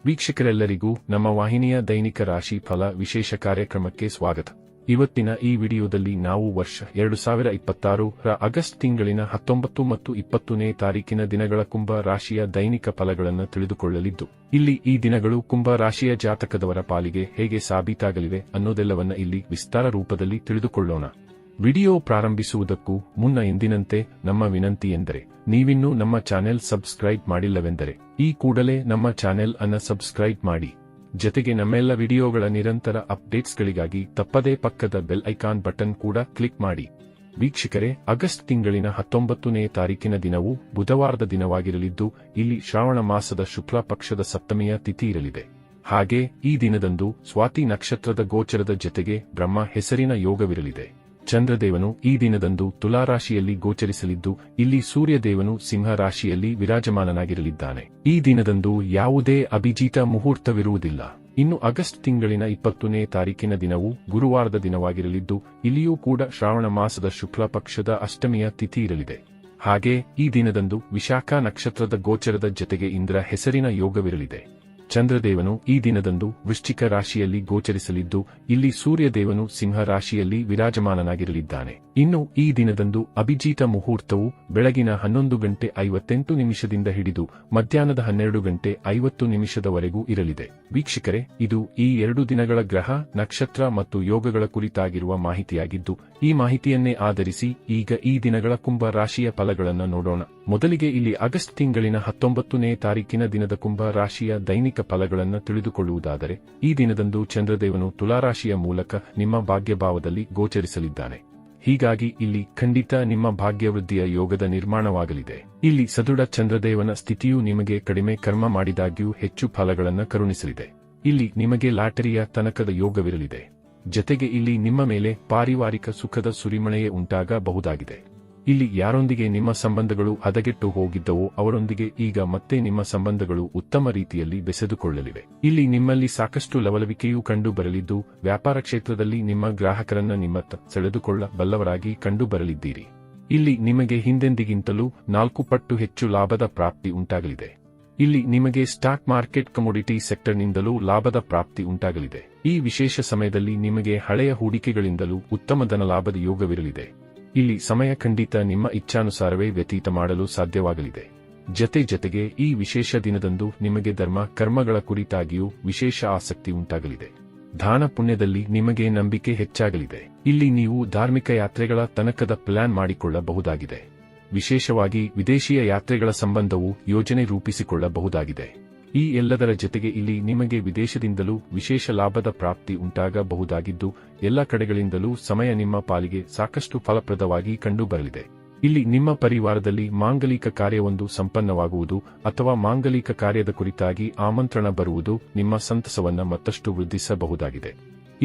ವೀಕ್ಷಕರೆಲ್ಲರಿಗೂ ನಮ್ಮ ವಾಹಿನಿಯ ದೈನಿಕ ರಾಶಿ ಫಲ ವಿಶೇಷ ಕಾರ್ಯಕ್ರಮಕ್ಕೆ ಸ್ವಾಗತ. ಇವತ್ತಿನ ಈ ವಿಡಿಯೋದಲ್ಲಿ ನಾವು ವರ್ಷ 2026 ರ ಆಗಸ್ಟ್ ತಿಂಗಳಿನ 19 ಮತ್ತು 20ನೇ ತಾರೀಕಿನ ದಿನಗಳ ಕುಂಭ ರಾಶಿಯ ದೈನಿಕ ಫಲಗಳನ್ನು ತಿಳಿದುಕೊಳ್ಳಲಿದ್ದು, ಇಲ್ಲಿ ಈ ದಿನಗಳು ಕುಂಭ ರಾಶಿಯ ಜಾತಕದವರ ಪಾಲಿಗೆ ಹೇಗೆ ಸಾಬೀತಾಗಲಿವೆ ಅನ್ನೋದೆಲ್ಲವನ್ನ ಇಲ್ಲಿ ವಿಸ್ತಾರ ರೂಪದಲ್ಲಿ ತಿಳಿದುಕೊಳ್ಳೋಣ. ವಿಡಿಯೋ ಪ್ರಾರಂಭಿಸುವುದಕ್ಕೂ ಮುನ್ನ ಎಂದಿನಂತೆ ನಮ್ಮ ವಿನಂತಿ ಎಂದರೆ, ನೀವಿನ್ನೂ ನಮ್ಮ ಚಾನೆಲ್ ಸಬ್ಸ್ಕ್ರೈಬ್ ಮಾಡಿಲ್ಲವೆಂದರೆ ಈ ಕೂಡಲೇ ನಮ್ಮ ಚಾನೆಲ್ ಅನ್ನು ಸಬ್ಸ್ಕ್ರೈಬ್ ಮಾಡಿ. ಜತೆಗೆ ನಮ್ಮೆಲ್ಲ ವಿಡಿಯೋಗಳ ನಿರಂತರ ಅಪ್ಡೇಟ್ಸ್ಗಳಿಗಾಗಿ ತಪ್ಪದೇ ಪಕ್ಕದ ಬೆಲ್ ಐಕಾನ್ ಬಟನ್ ಕೂಡ ಕ್ಲಿಕ್ ಮಾಡಿ. ವೀಕ್ಷಕರೇ, ಆಗಸ್ಟ್ ತಿಂಗಳಿನ 19ನೇ ತಾರೀಕಿನ ದಿನವು ಬುಧವಾರದ ದಿನವಾಗಿರಲಿದ್ದು, ಇಲ್ಲಿ ಶ್ರಾವಣ ಮಾಸದ ಶುಕ್ಲ ಪಕ್ಷದ ಸಪ್ತಮಿಯ ತಿಥಿ ಇರಲಿದೆ. ಹಾಗೆ ಈ ದಿನದಂದು ಸ್ವಾತಿ ನಕ್ಷತ್ರದ ಗೋಚರದ ಜತೆಗೆ ಬ್ರಹ್ಮ ಹೆಸರಿನ ಯೋಗವಿರಲಿದೆ. ಚಂದ್ರದೇವನು ಈ ದಿನದಂದು ತುಲಾರಾಶಿಯಲ್ಲಿ ಗೋಚರಿಸಲಿದ್ದು, ಇಲ್ಲಿ ಸೂರ್ಯದೇವನು ಸಿಂಹ ರಾಶಿಯಲ್ಲಿ ವಿರಾಜಮಾನನಾಗಿರಲಿದ್ದಾನೆ. ಈ ದಿನದಂದು ಯಾವುದೇ ಅಭಿಜಿತ ಮುಹೂರ್ತವಿರುವುದಿಲ್ಲ. ಇನ್ನು ಆಗಸ್ಟ್ ತಿಂಗಳಿನ 20ನೇ ತಾರೀಕಿನ ದಿನವು ಗುರುವಾರದ ದಿನವಾಗಿರಲಿದ್ದು, ಇಲ್ಲಿಯೂ ಕೂಡ ಶ್ರಾವಣ ಮಾಸದ ಶುಕ್ಲ ಪಕ್ಷದ ಅಷ್ಟಮಿಯ ತಿಥಿ ಇರಲಿದೆ. ಹಾಗೆ ಈ ದಿನದಂದು ವಿಶಾಖ ನಕ್ಷತ್ರದ ಗೋಚರದ ಜತೆಗೆ ಇಂದ್ರ ಹೆಸರಿನ ಯೋಗವಿರಲಿದೆ. ಚಂದ್ರದೇವನು ಈ ದಿನದಂದು ವೃಶ್ಚಿಕ ರಾಶಿಯಲ್ಲಿ ಗೋಚರಿಸಲಿದ್ದು, ಇಲ್ಲಿ ಸೂರ್ಯದೇವನು ಸಿಂಹ ರಾಶಿಯಲ್ಲಿ ವಿರಾಜಮಾನನಾಗಿರಲಿದ್ದಾನೆ. ಇನ್ನು ಈ ದಿನದಂದು ಅಭಿಜಿತ ಮುಹೂರ್ತವು ಬೆಳಗಿನ 11:58 ಹಿಡಿದು ಮಧ್ಯಾಹ್ನದ 12:50 ಇರಲಿದೆ. ವೀಕ್ಷಕರೇ, ಇದು ಈ 2 ದಿನಗಳ ಗ್ರಹ, ನಕ್ಷತ್ರ ಮತ್ತು ಯೋಗಗಳ ಕುರಿತಾಗಿರುವ ಮಾಹಿತಿಯಾಗಿದ್ದು, ಈ ಮಾಹಿತಿಯನ್ನೇ ಆಧರಿಸಿ ಈಗ ಈ ದಿನಗಳ ಕುಂಭ ರಾಶಿಯ ಫಲಗಳನ್ನು ನೋಡೋಣ. ಮೊದಲಿಗೆ ಇಲ್ಲಿ ಆಗಸ್ಟ್ ತಿಂಗಳಿನ 19ನೇ ತಾರೀಕಿನ ದಿನದ ಕುಂಭ ರಾಶಿಯ ದೈನಿಕ ಫಲಗಳನ್ನು ತಿಳಿದುಕೊಳ್ಳುವುದಾದರೆ, ಈ ದಿನದಂದು ಚಂದ್ರದೇವನು ತುಲಾರಾಶಿಯ ಮೂಲಕ ನಿಮ್ಮ ಭಾಗ್ಯಭಾವದಲ್ಲಿ ಗೋಚರಿಸಲಿದ್ದಾನೆ. ಹೀಗಾಗಿ ಇಲ್ಲಿ ಖಂಡಿತ ನಿಮ್ಮ ಭಾಗ್ಯವೃದ್ಧಿಯ ಯೋಗದ ನಿರ್ಮಾಣವಾಗಲಿದೆ. ಇಲ್ಲಿ ಸದೃಢ ಚಂದ್ರದೇವನ ಸ್ಥಿತಿಯು ನಿಮಗೆ ಕಡಿಮೆ ಕರ್ಮ ಮಾಡಿದಾಗ್ಯೂ ಹೆಚ್ಚು ಫಲಗಳನ್ನು ಕರುಣಿಸಲಿದೆ. ಇಲ್ಲಿ ನಿಮಗೆ ಲಾಟರಿಯ ತನಕದ ಯೋಗವಿರಲಿದೆ. ಜತೆಗೆ ಇಲ್ಲಿ ನಿಮ್ಮ ಮೇಲೆ ಪಾರಿವಾರಿಕ ಸುಖದ ಸುರಿಮಳೆಯೇ ಉಂಟಾಗಬಹುದಾಗಿದೆ. ಇಲ್ಲಿ ಯಾರೊಂದಿಗೆ ನಿಮ್ಮ ಸಂಬಂಧಗಳು ಹದಗೆಟ್ಟು ಹೋಗಿದ್ದವೋ ಅವರೊಂದಿಗೆ ಈಗ ಮತ್ತೆ ನಿಮ್ಮ ಸಂಬಂಧಗಳು ಉತ್ತಮ ರೀತಿಯಲ್ಲಿ ಬೆಸೆದುಕೊಳ್ಳಲಿವೆ. ಇಲ್ಲಿ ನಿಮ್ಮಲ್ಲಿ ಸಾಕಷ್ಟು ಲವಲವಿಕೆಯೂ ಕಂಡು ಬರಲಿದ್ದು, ವ್ಯಾಪಾರ ಕ್ಷೇತ್ರದಲ್ಲಿ ನಿಮ್ಮ ಗ್ರಾಹಕರನ್ನ ನಿಮ್ಮತ್ತ ಸೆಳೆದುಕೊಳ್ಳಬಲ್ಲವರಾಗಿ ಕಂಡು ಬರಲಿದ್ದೀರಿ. ಇಲ್ಲಿ ನಿಮಗೆ ಹಿಂದೆಂದಿಗಿಂತಲೂ 4 ಪಟ್ಟು ಹೆಚ್ಚು ಲಾಭದ ಪ್ರಾಪ್ತಿ ಉಂಟಾಗಲಿದೆ. ಇಲ್ಲಿ ನಿಮಗೆ ಸ್ಟಾಕ್ ಮಾರ್ಕೆಟ್, ಕಮೋಡಿಟಿ ಸೆಕ್ಟರ್ನಿಂದಲೂ ಲಾಭದ ಪ್ರಾಪ್ತಿ ಉಂಟಾಗಲಿದೆ. ಈ ವಿಶೇಷ ಸಮಯದಲ್ಲಿ ನಿಮಗೆ ಹಳೆಯ ಹೂಡಿಕೆಗಳಿಂದಲೂ ಉತ್ತಮ ಧನಲಾಭದ ಯೋಗವಿರಲಿದೆ. ಇಲ್ಲಿ ಸಮಯ ಖಂಡಿತ ನಿಮ್ಮ ಇಚ್ಛಾನುಸಾರವೇ ವ್ಯತೀತ ಮಾಡಲು ಸಾಧ್ಯವಾಗಲಿದೆ. ಜತೆಗೆ ಈ ವಿಶೇಷ ದಿನದಂದು ನಿಮಗೆ ಧರ್ಮ ಕರ್ಮಗಳ ಕುರಿತಾಗಿಯೂ ವಿಶೇಷ ಆಸಕ್ತಿ ಉಂಟಾಗಲಿದೆ. ದಾನ ಪುಣ್ಯದಲ್ಲಿ ನಿಮಗೆ ನಂಬಿಕೆ ಹೆಚ್ಚಾಗಲಿದೆ. ಇಲ್ಲಿ ನೀವು ಧಾರ್ಮಿಕ ಯಾತ್ರೆಗಳ ತನಕದ ಪ್ಲಾನ್ ಮಾಡಿಕೊಳ್ಳಬಹುದಾಗಿದೆ. ವಿಶೇಷವಾಗಿ ವಿದೇಶೀಯ ಯಾತ್ರೆಗಳ ಸಂಬಂಧವು ಯೋಜನೆ ರೂಪಿಸಿಕೊಳ್ಳಬಹುದಾಗಿದೆ. ಈ ಎಲ್ಲದರ ಜತೆಗೆ ಇಲ್ಲಿ ನಿಮಗೆ ವಿದೇಶದಿಂದಲೂ ವಿಶೇಷ ಲಾಭದ ಪ್ರಾಪ್ತಿ ಉಂಟಾಗಬಹುದಾಗಿದ್ದು, ಎಲ್ಲ ಕಡೆಗಳಿಂದಲೂ ಸಮಯ ನಿಮ್ಮ ಪಾಲಿಗೆ ಸಾಕಷ್ಟು ಫಲಪ್ರದವಾಗಿ ಕಂಡು ಬರಲಿದೆ. ಇಲ್ಲಿ ನಿಮ್ಮ ಪರಿವಾರದಲ್ಲಿ ಮಾಂಗಲಿಕ ಕಾರ್ಯವೊಂದು ಸಂಪನ್ನವಾಗುವುದು ಅಥವಾ ಮಾಂಗಲಿಕ ಕಾರ್ಯದ ಕುರಿತಾಗಿ ಆಮಂತ್ರಣ ಬರುವುದು ನಿಮ್ಮ ಸಂತಸವನ್ನ ಮತ್ತಷ್ಟು ವೃದ್ಧಿಸಬಹುದಾಗಿದೆ.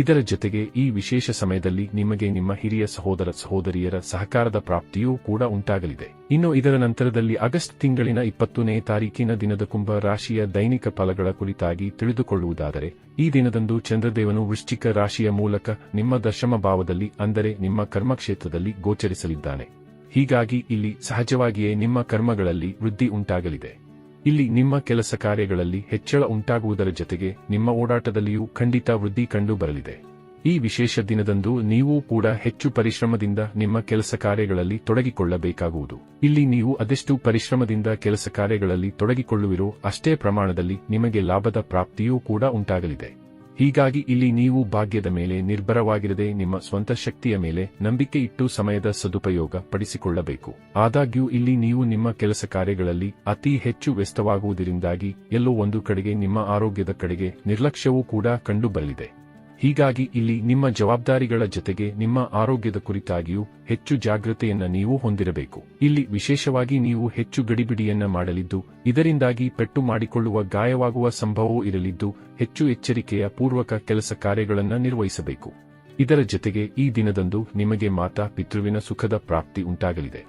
ಇದರ ಜತೆಗೆ ಈ ವಿಶೇಷ ಸಮಯದಲ್ಲಿ ನಿಮಗೆ ನಿಮ್ಮ ಹಿರಿಯ ಸಹೋದರ ಸಹೋದರಿಯರ ಸಹಕಾರದ ಪ್ರಾಪ್ತಿಯೂ ಕೂಡ ಉಂಟಾಗಲಿದೆ. ಇನ್ನು ಇದರ ನಂತರದಲ್ಲಿ ಆಗಸ್ಟ್ ತಿಂಗಳಿನ 20ನೇ ತಾರೀಕಿನ ದಿನದ ಕುಂಭ ರಾಶಿಯ ದೈನಿಕ ಫಲಗಳ ಕುರಿತಾಗಿ ತಿಳಿದುಕೊಳ್ಳುವುದಾದರೆ, ಈ ದಿನದಂದು ಚಂದ್ರದೇವನು ವೃಶ್ಚಿಕ ರಾಶಿಯ ಮೂಲಕ ನಿಮ್ಮ ದಶಮ ಭಾವದಲ್ಲಿ ಅಂದರೆ ನಿಮ್ಮ ಕರ್ಮಕ್ಷೇತ್ರದಲ್ಲಿ ಗೋಚರಿಸಲಿದ್ದಾನೆ. ಹೀಗಾಗಿ ಇಲ್ಲಿ ಸಹಜವಾಗಿಯೇ ನಿಮ್ಮ ಕರ್ಮಗಳಲ್ಲಿ ವೃದ್ಧಿ ಉಂಟಾಗಲಿದೆ. ಇಲ್ಲಿ ನಿಮ್ಮ ಕೆಲಸ ಕಾರ್ಯಗಳಲ್ಲಿ ಹೆಚ್ಚಳ ಉಂಟಾಗುವುದರ ಜತೆಗೆ ನಿಮ್ಮ ಓಡಾಟದಲ್ಲಿಯೂ ಖಂಡಿತ ವೃದ್ಧಿ ಕಂಡು ಬರಲಿದೆ. ಈ ವಿಶೇಷ ದಿನದಂದು ನೀವು ಕೂಡ ಹೆಚ್ಚು ಪರಿಶ್ರಮದಿಂದ ನಿಮ್ಮ ಕೆಲಸ ಕಾರ್ಯಗಳಲ್ಲಿ ತೊಡಗಿಕೊಳ್ಳಬೇಕಾಗುವುದು. ಇಲ್ಲಿ ನೀವು ಅದೆಷ್ಟು ಪರಿಶ್ರಮದಿಂದ ಕೆಲಸ ಕಾರ್ಯಗಳಲ್ಲಿ ತೊಡಗಿಕೊಳ್ಳುವಿರೋ ಅಷ್ಟೇ ಪ್ರಮಾಣದಲ್ಲಿ ನಿಮಗೆ ಲಾಭದ ಪ್ರಾಪ್ತಿಯೂ ಕೂಡ ಉಂಟಾಗಲಿದೆ. ಹೀಗಾಗಿ ಇಲ್ಲಿ ನೀವು ಭಾಗ್ಯದ ಮೇಲೆ ನಿರ್ಭರವಾಗಿರದೆ ನಿಮ್ಮ ಸ್ವಂತ ಶಕ್ತಿಯ ಮೇಲೆ ನಂಬಿಕೆ ಇಟ್ಟು ಸಮಯದ ಸದುಪಯೋಗ ಪಡಿಸಿಕೊಳ್ಳಬೇಕು. ಆದಾಗ್ಯೂ ಇಲ್ಲಿ ನೀವು ನಿಮ್ಮ ಕೆಲಸ ಕಾರ್ಯಗಳಲ್ಲಿ ಅತಿ ಹೆಚ್ಚು ವ್ಯಸ್ತವಾಗುವುದರಿಂದಾಗಿ ಎಲ್ಲೋ ಒಂದು ಕಡೆಗೆ ನಿಮ್ಮ ಆರೋಗ್ಯದ ಕಡೆಗೆ ನಿರ್ಲಕ್ಷ್ಯವೂ ಕೂಡ ಕಂಡು ಬರಲಿದೆ. ಹೀಗಾಗಿ ಇಲ್ಲಿ ನಿಮ್ಮ ಜವಾಬ್ದಾರಿಗಳ ಜತೆಗೆ ನಿಮ್ಮ ಆರೋಗ್ಯದ ಕುರಿತಾಗಿಯೂ ಹೆಚ್ಚು ಜಾಗೃತೆಯನ್ನ ನೀವು ಹೊಂದಿರಬೇಕು. ಇಲ್ಲಿ ವಿಶೇಷವಾಗಿ ನೀವು ಹೆಚ್ಚು ಗಡಿಬಿಡಿಯನ್ನ ಮಾಡಲಿದ್ದು, ಇದರಿಂದಾಗಿ ಪೆಟ್ಟು ಮಾಡಿಕೊಳ್ಳುವ ಗಾಯವಾಗುವ ಸಂಭವವೂ ಇರಲಿದ್ದು, ಹೆಚ್ಚು ಎಚ್ಚರಿಕೆಯ ಪೂರ್ವಕ ಕೆಲಸ ಕಾರ್ಯಗಳನ್ನು ನಿರ್ವಹಿಸಬೇಕು. ಇದರ ಜತೆಗೆ ಈ ದಿನದಂದು ನಿಮಗೆ ಮಾತಾ ಪಿತೃವಿನ ಸುಖದ ಪ್ರಾಪ್ತಿ ಉಂಟಾಗಲಿದೆ.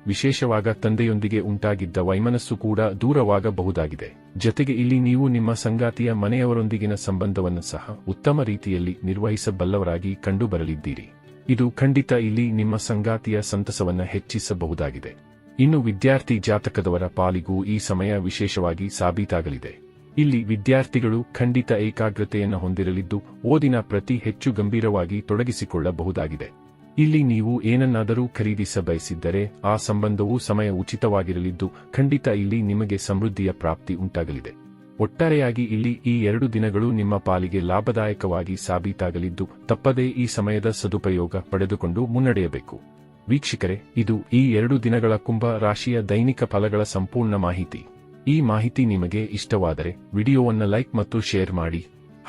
ವಿಶೇಷವಾಗ ತಂದೆಯೊಂದಿಗೆ ಉಂಟಾಗಿದ್ದ ವೈಮನಸ್ಸು ಕೂಡ ದೂರವಾಗಬಹುದಾಗಿದೆ. ಜತೆಗೆ ಇಲ್ಲಿ ನೀವು ನಿಮ್ಮ ಸಂಗಾತಿಯ ಮನೆಯವರೊಂದಿಗಿನ ಸಂಬಂಧವನ್ನು ಸಹ ಉತ್ತಮ ರೀತಿಯಲ್ಲಿ ನಿರ್ವಹಿಸಬಲ್ಲವರಾಗಿ ಕಂಡು ಬರಲಿದ್ದೀರಿ. ಇದು ಖಂಡಿತ ಇಲ್ಲಿ ನಿಮ್ಮ ಸಂಗಾತಿಯ ಸಂತಸವನ್ನ ಹೆಚ್ಚಿಸಬಹುದಾಗಿದೆ. ಇನ್ನು ವಿದ್ಯಾರ್ಥಿ ಜಾತಕದವರ ಪಾಲಿಗೂ ಈ ಸಮಯ ವಿಶೇಷವಾಗಿ ಸಾಬೀತಾಗಲಿದೆ. ಇಲ್ಲಿ ವಿದ್ಯಾರ್ಥಿಗಳು ಖಂಡಿತ ಏಕಾಗ್ರತೆಯನ್ನು ಹೊಂದಿರಲಿದ್ದು ಓದಿನ ಪ್ರತಿ ಹೆಚ್ಚು ಗಂಭೀರವಾಗಿ ತೊಡಗಿಸಿಕೊಳ್ಳಬಹುದಾಗಿದೆ. ಇಲ್ಲಿ ನೀವು ಏನನ್ನಾದರೂ ಖರೀದಿಸ ಬಯಸಿದ್ದರೆ ಆ ಸಂಬಂಧವು ಸಮಯ ಉಚಿತವಾಗಿರಲಿದ್ದು ಖಂಡಿತ ಇಲ್ಲಿ ನಿಮಗೆ ಸಮೃದ್ಧಿಯ ಪ್ರಾಪ್ತಿ ಉಂಟಾಗಲಿದೆ. ಒಟ್ಟಾರೆಯಾಗಿ ಇಲ್ಲಿ ಈ 2 ದಿನಗಳು ನಿಮ್ಮ ಪಾಲಿಗೆ ಲಾಭದಾಯಕವಾಗಿ ಸಾಬೀತಾಗಲಿದ್ದು ತಪ್ಪದೇ ಈ ಸಮಯದ ಸದುಪಯೋಗ ಪಡೆದುಕೊಂಡು ಮುನ್ನಡೆಯಬೇಕು. ವೀಕ್ಷಕರೇ, ಇದು ಈ 2 ದಿನಗಳ ಕುಂಭ ರಾಶಿಯ ದೈನಿಕ ಫಲಗಳ ಸಂಪೂರ್ಣ ಮಾಹಿತಿ. ಈ ಮಾಹಿತಿ ನಿಮಗೆ ಇಷ್ಟವಾದರೆ ವಿಡಿಯೋವನ್ನು ಲೈಕ್ ಮತ್ತು ಶೇರ್ ಮಾಡಿ.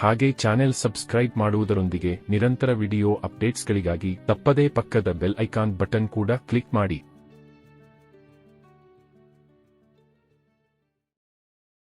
ಹಾಗೆ ಚಾನೆಲ್ ಸಬ್ಸ್ಕ್ರೈಬ್ ಮಾಡುವುದರೊಂದಿಗೆ ನಿರಂತರ ವಿಡಿಯೋ ಅಪ್ಡೇಟ್ಸ್ಗಳಿಗಾಗಿ ತಪ್ಪದೇ ಪಕ್ಕದ ಬೆಲ್ ಐಕಾನ್ ಬಟನ್ ಕೂಡ ಕ್ಲಿಕ್ ಮಾಡಿ.